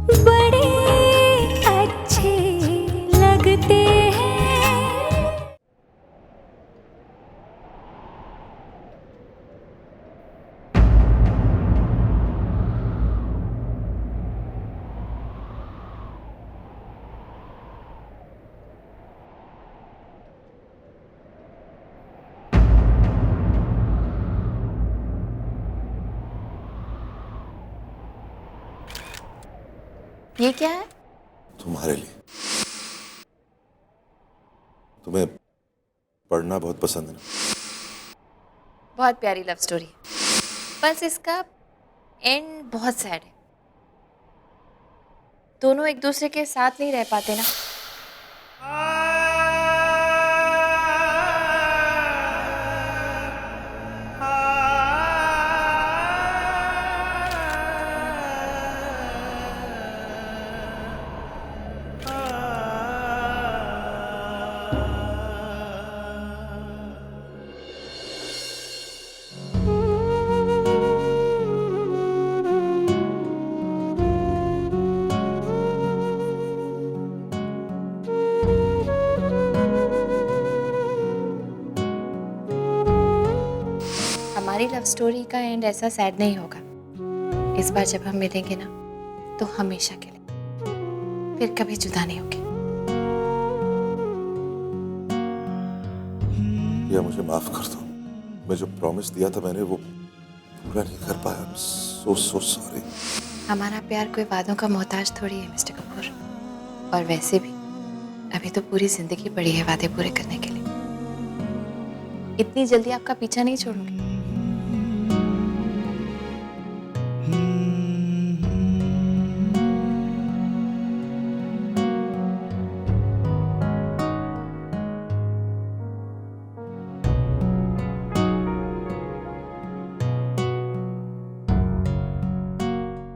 बड़े अच्छे लगते हैं। ये क्या है? तुम्हारे लिए। तुम्हें पढ़ना बहुत पसंद है ना? बहुत प्यारी लव स्टोरी, बस इसका एंड बहुत सैड है। दोनों एक दूसरे के साथ नहीं रह पाते ना। हमारी लव स्टोरी का एंड ऐसा सैड नहीं होगा। इस बार जब हम मिलेंगे ना, तो हमेशा के लिए, फिर कभी जुदा नहीं होंगे। या मुझे माफ कर दो, मैं जो प्रॉमिस दिया था मैंने वो पूरा नहीं कर पाया। So sorry. हमारा प्यार कोई वादों का मोहताज थोड़ी है मिस्टर कपूर। और वैसे भी अभी तो पूरी जिंदगी पड़ी है वादे पूरे करने के लिए। इतनी जल्दी आपका पीछा नहीं छोड़ूंगी।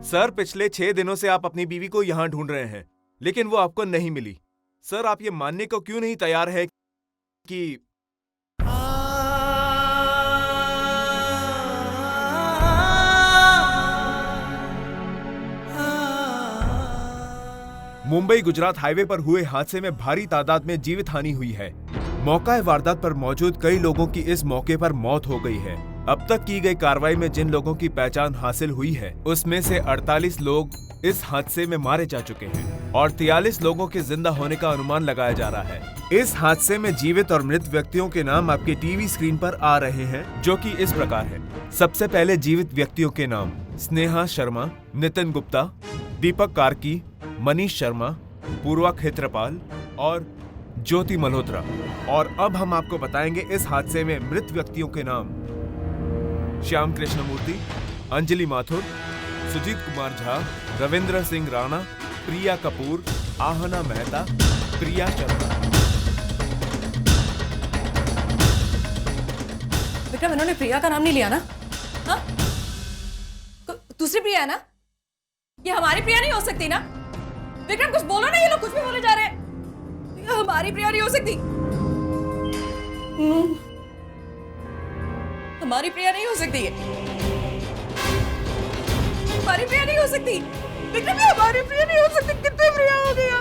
सर, पिछले 6 दिनों से आप अपनी बीवी को यहाँ ढूंढ रहे हैं, लेकिन वो आपको नहीं मिली। सर, आप ये मानने को क्यों नहीं तैयार है कि मुंबई गुजरात हाईवे पर हुए हादसे में भारी तादाद में जीवित हानि हुई है। मौका वारदात पर मौजूद कई लोगों की इस मौके पर मौत हो गई है। अब तक की गई कार्रवाई में जिन लोगों की पहचान हासिल हुई है, उसमें से 48 लोग इस हादसे में मारे जा चुके हैं और 43 लोगों के जिंदा होने का अनुमान लगाया जा रहा है। इस हादसे में जीवित और मृत व्यक्तियों के नाम आपके टीवी स्क्रीन पर आ रहे हैं, जो कि इस प्रकार है। सबसे पहले जीवित व्यक्तियों के नाम: स्नेहा शर्मा, नितिन गुप्ता, दीपक कार्की, मनीष शर्मा, पूर्वा खेत्रपाल और ज्योति मल्होत्रा। और अब हम आपको बताएंगे इस हादसे में मृत व्यक्तियों के नाम: श्याम कृष्ण मूर्ति, अंजलि माथुर, सुजीत कुमार झा, रविंद्र सिंह राणा, प्रिया कपूर, आहना मेहता, प्रिया शर्मा। विक्रम, इन्होंने प्रिया का नाम नहीं लिया ना? हाँ? दूसरी प्रिया है ना? ये हमारी प्रिया नहीं हो सकती ना? विक्रम, कुछ बोलो ना, ये लोग कुछ भी बोले जा रहे हैं। ये हमारी प्रिया नहीं हो सकती। हमारी प्रिया नहीं हो सकती है। हमारी प्रिया नहीं हो सकती। विक्रम, ये हमारी प्रिया नहीं हो सकती। कितने प्रिया हो गया।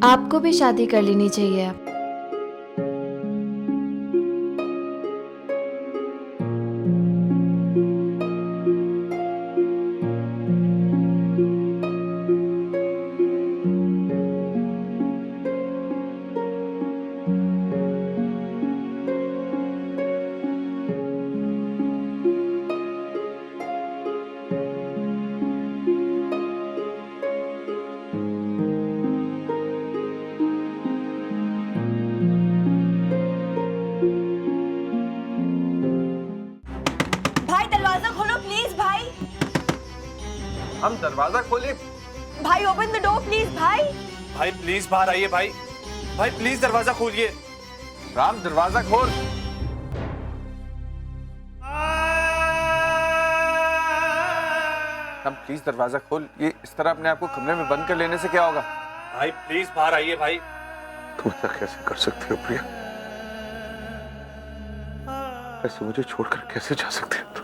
आपको भी शादी कर लेनी चाहिए अब। हम दरवाजा खोले। भाई ओपन द डोर प्लीज भाई। भाई प्लीज बाहर आइए भाई। भाई प्लीज दरवाजा खोलिए। राम दरवाजा खोल। राम प्लीज दरवाजा खोल। ये इस तरह अपने आप को कमरे में बंद कर लेने से क्या होगा? भाई प्लीज बाहर आइए भाई। तुम ऐसा कैसे कर सकते हो प्रिया? ऐसे मुझे छोड़कर कैसे जा सकते हो तुम?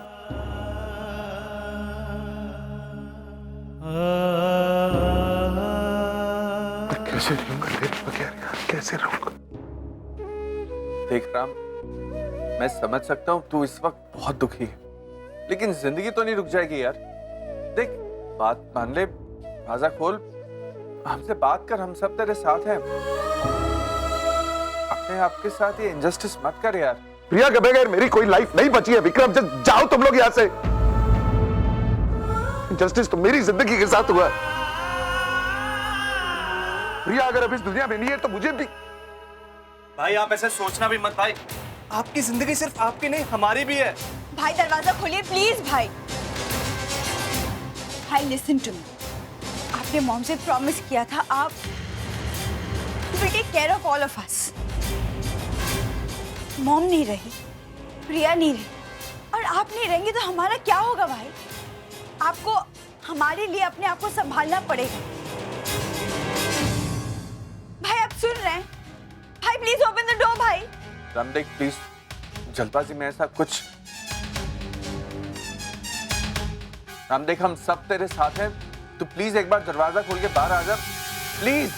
मैं कैसे रहूंगा तेरे बगैर यार, कैसे रहूंगा? देख राम, मैं समझ सकता हूँ तू इस वक्त बहुत दुखी है, लेकिन जिंदगी तो नहीं रुक जाएगी यार। देख, बात मान ले, दरवाजा खोल, हमसे बात कर, हम सब तेरे साथ हैं। अपने आपके साथ ये इनजस्टिस मत कर यार। प्रिया के बगैर मेरी कोई लाइफ नहीं बची है विक्रम। जाओ तुम लोग यहां से। जस्टिस तो मेरी जिंदगी के साथ हुआ है। प्रिया अगर अब इस दुनिया में नहीं है तो मुझे भी। भाई आप ऐसे सोचना भी मत भाई। आपकी जिंदगी सिर्फ आपकी नहीं, हमारी भी है। भाई दरवाजा खोलिए प्लीज भाई। भाई लिसन टू मी, आपने मॉम से प्रॉमिस किया था आप will take care of all of us. Mom नहीं रही, प्रिया नहीं रही, और आप नहीं रहेंगे तो हमारा क्या होगा भाई? आपको हमारे लिए अपने आप को संभालना पड़ेगा। भाई आप सुन रहे हैं? भाई प्लीज ओपन द डोर भाई। राम देख प्लीज, जल्दबाजी में ऐसा कुछ। राम देख, हम सब तेरे साथ हैं, तो प्लीज एक बार दरवाजा खोल के बाहर आ जा प्लीज।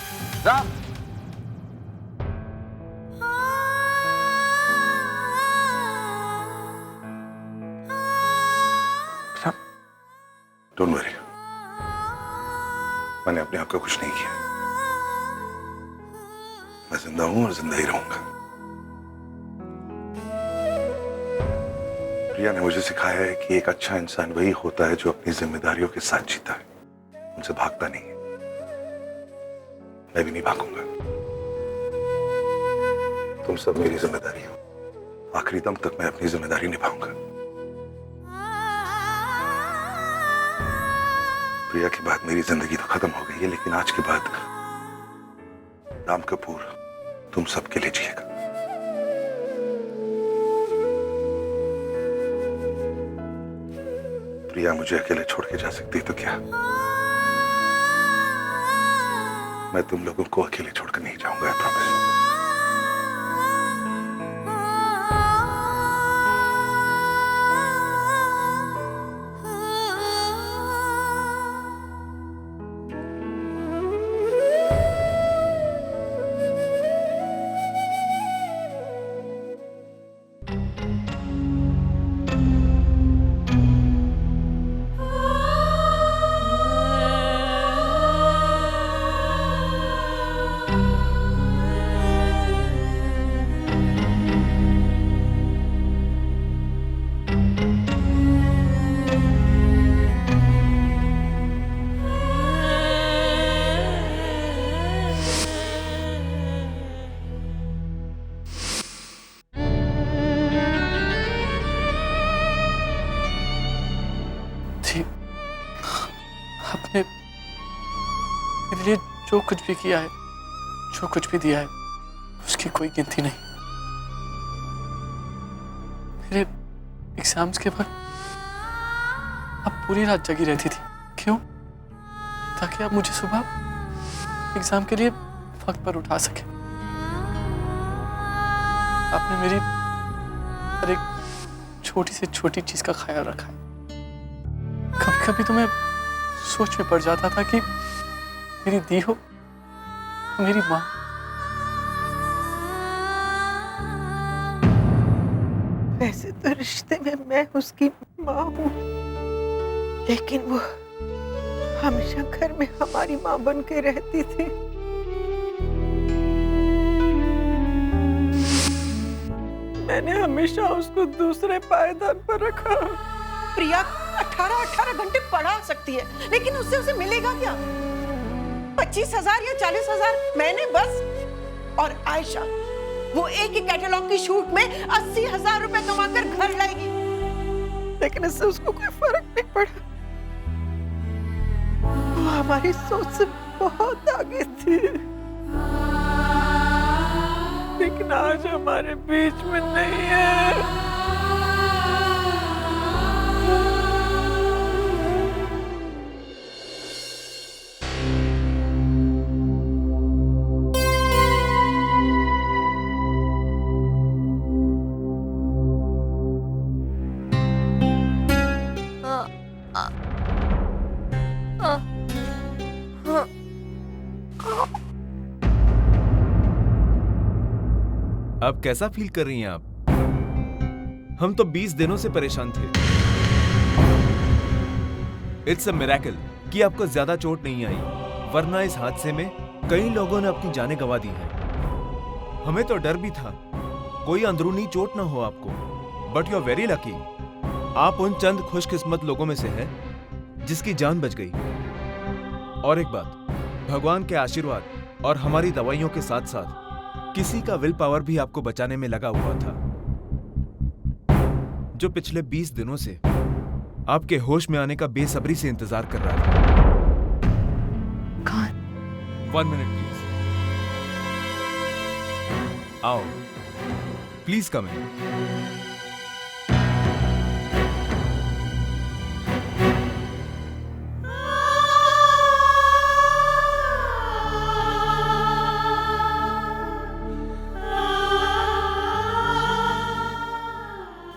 राम डोंट वरी, मैंने अपने आप को कुछ नहीं किया। मैं जिंदा हूं और जिंदा ही रहूंगा। प्रिया ने मुझे सिखाया है कि एक अच्छा इंसान वही होता है जो अपनी जिम्मेदारियों के साथ जीता है, उनसे भागता नहीं है। मैं भी नहीं भागूंगा। तुम सब मेरी जिम्मेदारी हो। आखिरी दम तक मैं अपनी जिम्मेदारी निभाऊंगा। प्रिया के बाद मेरी जिंदगी तो खत्म हो गई है, लेकिन आज के बाद राम कपूर तुम सबके लिए जिएगा। प्रिया मुझे अकेले छोड़ के जा सकती है तो क्या, मैं तुम लोगों को अकेले छोड़कर नहीं जाऊंगा, आई प्रॉमिस। आपने मेरे लिए जो कुछ भी किया है, जो कुछ भी दिया है, उसकी कोई गिनती नहीं। मेरे एग्जाम्स के वक्त आप पूरी रात जगी रहती थी। क्यों? ताकि आप मुझे सुबह एग्जाम के लिए वक्त पर उठा सके। आपने मेरी हर एक छोटी से छोटी चीज का ख्याल रखा है। कभी कभी तो मैं सोच में पड़ जाता था कि मेरी दी हो तो मेरी माँ। वैसे तो रिश्ते में मैं उसकी माँ हूँ, लेकिन वो हमेशा घर में हमारी माँ बन के रहती थी। मैंने हमेशा उसको दूसरे पायदान पर रखा। प्रिया 18 घंटे पढ़ा सकती है, लेकिन उससे उसे मिलेगा क्या? 25,000 या 40,000 मैंने बस। और आयशा, वो एक ही कैटलॉग की शूट में 80,000 रुपए कमाकर घर लाएगी, लेकिन इससे उसको कोई फर्क नहीं पड़ा। हमारी सोच से बहुत आगे थी, लेकिन आज हमारे बीच में नहीं है। अब कैसा फील कर रही हैं आप? हम तो 20 दिनों से परेशान थे। इट्स अ मिरेकल कि आपको ज्यादा चोट नहीं आई, वरना इस हादसे में कई लोगों ने अपनी जानें गंवा दी हैं। हमें तो डर भी था कोई अंदरूनी चोट ना हो आपको, but you are very lucky. आप उन चंद खुशकिस्मत लोगों में से हैं जिसकी जान बच गई। और एक बात, भगवान के आशीर्वाद और हमारी दवाइयों के साथ साथ किसी का विल पावर भी आपको बचाने में लगा हुआ था, जो पिछले 20 दिनों से आपके होश में आने का बेसब्री से इंतजार कर रहा था। कौन? 1 मिनट प्लीज। आओ प्लीज कम इन।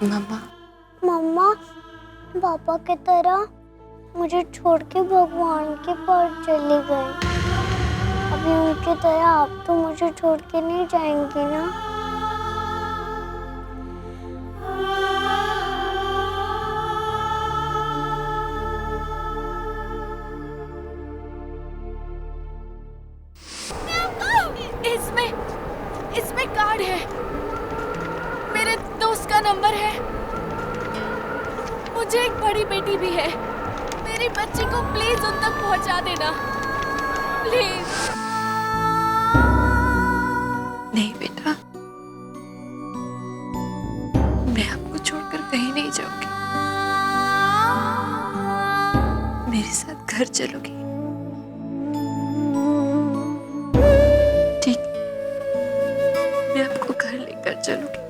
मम्मा, मम्मा, पापा की तरह मुझे छोड़ के भगवान के पास चली गई। अभी उनकी तरह आप तो मुझे छोड़ के नहीं जाएंगी ना? इसमें कार्ड है, मेरे दोस्त का नंबर है। मुझे एक बड़ी बेटी भी है, मेरी बच्ची को प्लीज उन तक पहुंचा देना, प्लीज। नहीं बेटा, मैं आपको छोड़कर कहीं नहीं जाऊंगी। मेरे साथ घर चलोगी? ठीक, मैं आपको घर लेकर चलूंगी।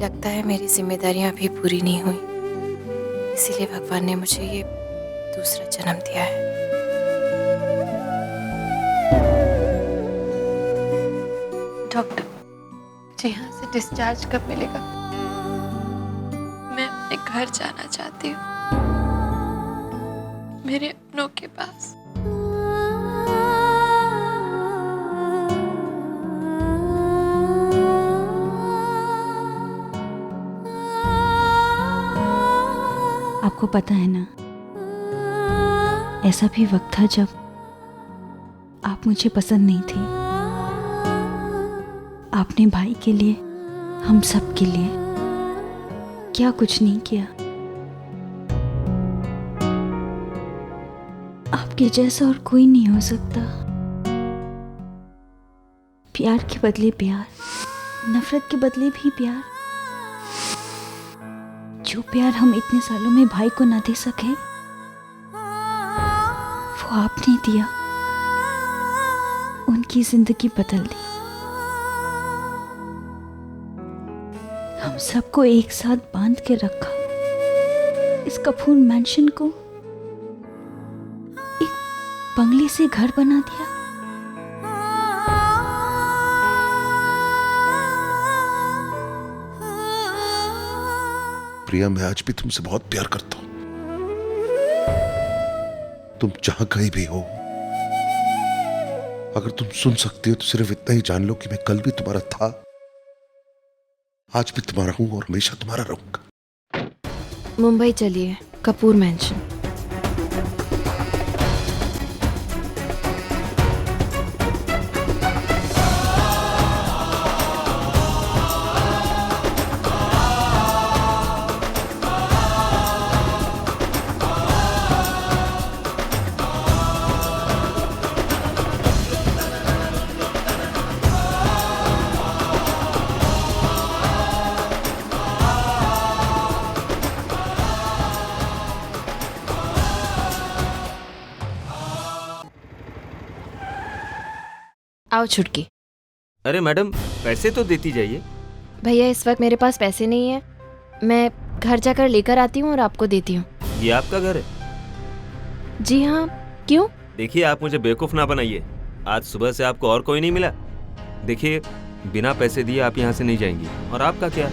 लगता है मेरी जिम्मेदारियां अभी पूरी नहीं हुई, इसीलिए भगवान ने मुझे ये दूसरा जन्म दिया है। डॉक्टर, मुझे यहाँ से डिस्चार्ज कब मिलेगा? मैं अपने घर जाना चाहती हूँ, मेरे अपनों के पास। आपको पता है ना, ऐसा भी वक्त था जब आप मुझे पसंद नहीं थे। आपने भाई के लिए, हम सब के लिए क्या कुछ नहीं किया। आपके जैसा और कोई नहीं हो सकता। प्यार के बदले प्यार, नफरत के बदले भी प्यार। जो प्यार हम इतने सालों में भाई को ना दे सके, वो आपने दिया, उनकी जिंदगी बदल दी। हम सबको एक साथ बांध के रखा, इस कपूर मैंशन को एक बंगले से घर बना दिया। प्रिया, मैं आज भी तुमसे बहुत प्यार करता हूं। तुम जहां कहीं भी हो, अगर तुम सुन सकती हो तो सिर्फ इतना ही जान लो कि मैं कल भी तुम्हारा था, आज भी तुम्हारा हूं और हमेशा तुम्हारा रहूंगा। मुंबई चलिए, कपूर मैंशन। आओ छुटकी। अरे मैडम, पैसे तो देती जाइए। भैया इस वक्त मेरे पास पैसे नहीं है, मैं घर जाकर लेकर आती हूँ और आपको देती हूँ। ये आपका घर है? जी हाँ, क्यों? देखिए, आप मुझे बेवकूफ ना बनाइए। आज सुबह से आपको और कोई नहीं मिला? देखिए, बिना पैसे दिए आप यहाँ से नहीं जाएंगी। और आपका क्या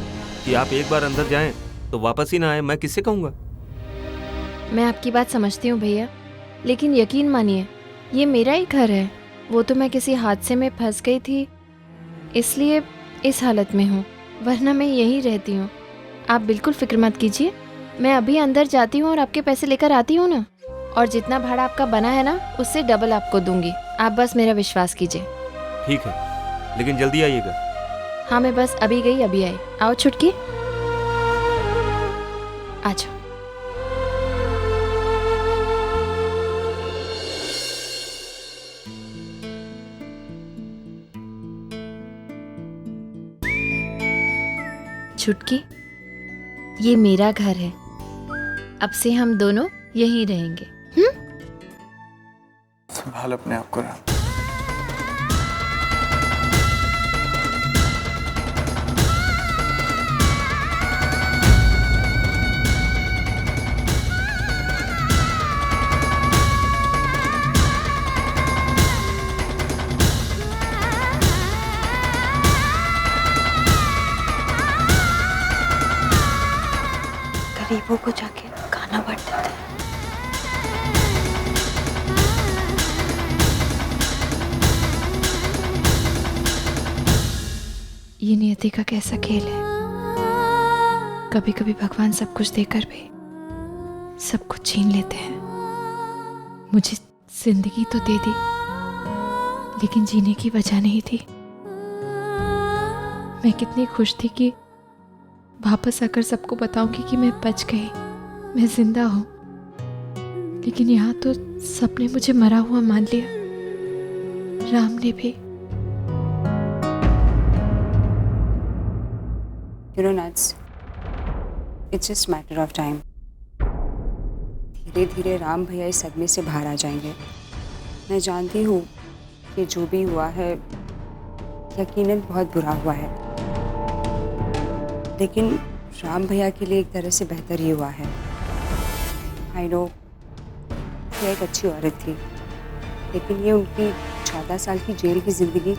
कि आप एक बार अंदर जाएं तो वापस ही ना आए, मैं किससे कहूँगा? मैं आपकी बात समझती हूँ भैया, लेकिन यकीन मानिए ये मेरा ही घर है। वो तो मैं किसी हादसे में फंस गई थी इसलिए इस हालत में हूँ, वरना मैं यहीं रहती हूँ। आप बिल्कुल फिक्र मत कीजिए, मैं अभी अंदर जाती हूँ और आपके पैसे लेकर आती हूँ ना, और जितना भाड़ा आपका बना है ना उससे डबल आपको दूंगी। आप बस मेरा विश्वास कीजिए। ठीक है, लेकिन जल्दी आइएगा। हाँ, मैं बस अभी गई अभी आई। आओ छुटकी, आ जाओ। छुटकी, ये मेरा घर है, अब से हम दोनों यहीं रहेंगे। संभाल अपने आप को राम। गरीबों को जाके खाना बांट देते हैं। ये नियति का कैसा खेल है, कभी कभी भगवान सब कुछ देकर भी सब कुछ छीन लेते हैं। मुझे जिंदगी तो दे दी, लेकिन जीने की वजह नहीं थी। मैं कितनी खुश थी कि वापस आकर सबको बताऊंगी कि मैं बच गई, मैं जिंदा हूं, लेकिन यहाँ तो सबने मुझे मरा हुआ मान लिया, राम ने भी। You know, Nuts, it's just matter of time. धीरे धीरे राम भैया इस सदमे से बाहर आ जाएंगे। मैं जानती हूँ कि जो भी हुआ है यकीनन बहुत बुरा हुआ है, लेकिन राम भैया के लिए एक तरह से बेहतर ही हुआ है। आई नो, ये एक अच्छी औरत थी, लेकिन ये उनकी 14 साल की जेल की ज़िंदगी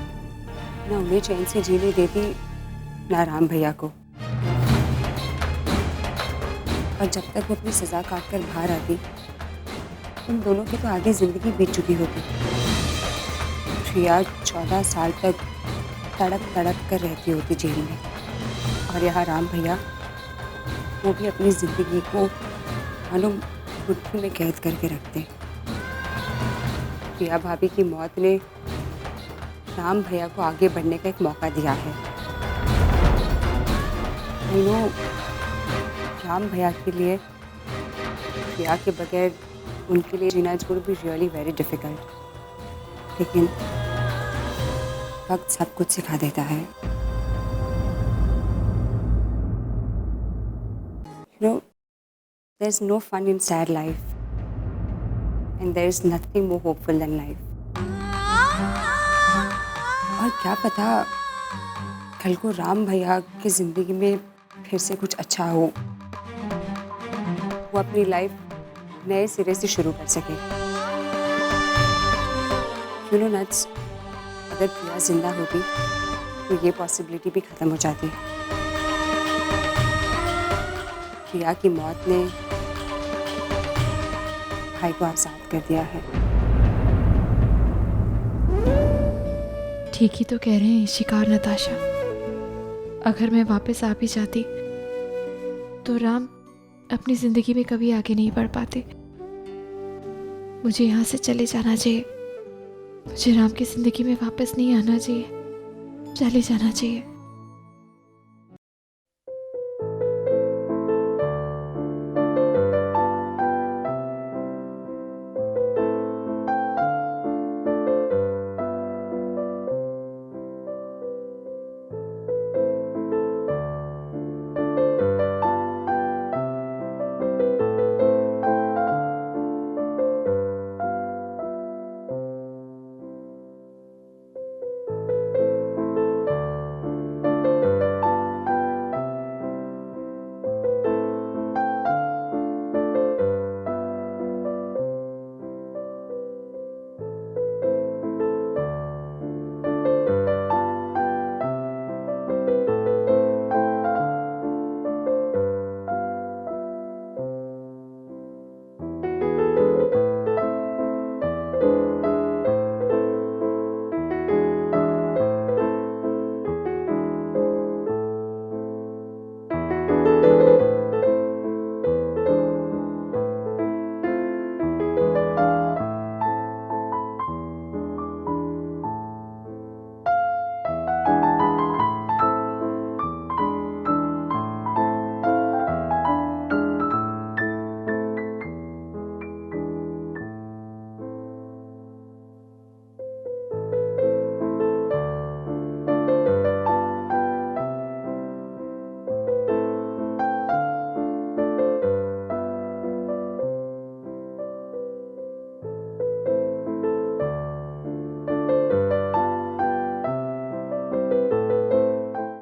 ना उन्हें चैन से जीने देती, ना राम भैया को। और जब तक वो अपनी सज़ा काट कर बाहर आती, उन दोनों की तो आधी ज़िंदगी बीत चुकी होती। प्रिया 14 साल तक तड़प तड़प कर रहती होती जेल में, और यहाँ राम भैया वो भी अपनी ज़िंदगी को मानो मुट्ठी में कैद करके रखते। प्रिया भाभी की मौत ने राम भैया को आगे बढ़ने का एक मौका दिया है। आई नो, राम भैया के लिए प्रिया के बगैर उनके लिए जीना is going to be really very difficult, लेकिन वक्त सब कुछ सिखा देता है। You know, there's no fun in sad life, and there's nothing more hopeful than life. और क्या पता कल को राम भैया की ज़िंदगी में फिर से कुछ अच्छा हो, वो अपनी लाइफ नए सिरे से शुरू कर सके। You know, Nuts, अगर प्रिया जिंदा होती तो ये पॉसिबिलिटी भी ख़त्म हो जाती। प्रिया की मौत ने भाई को आज़ाद कर दिया है। ठीक ही तो कह रहे हैं इशिका और नताशा, अगर मैं वापस आ भी जाती तो राम अपनी जिंदगी में कभी आगे नहीं बढ़ पाते। मुझे यहाँ से चले जाना चाहिए, मुझे राम की जिंदगी में वापस नहीं आना चाहिए, चले जाना चाहिए।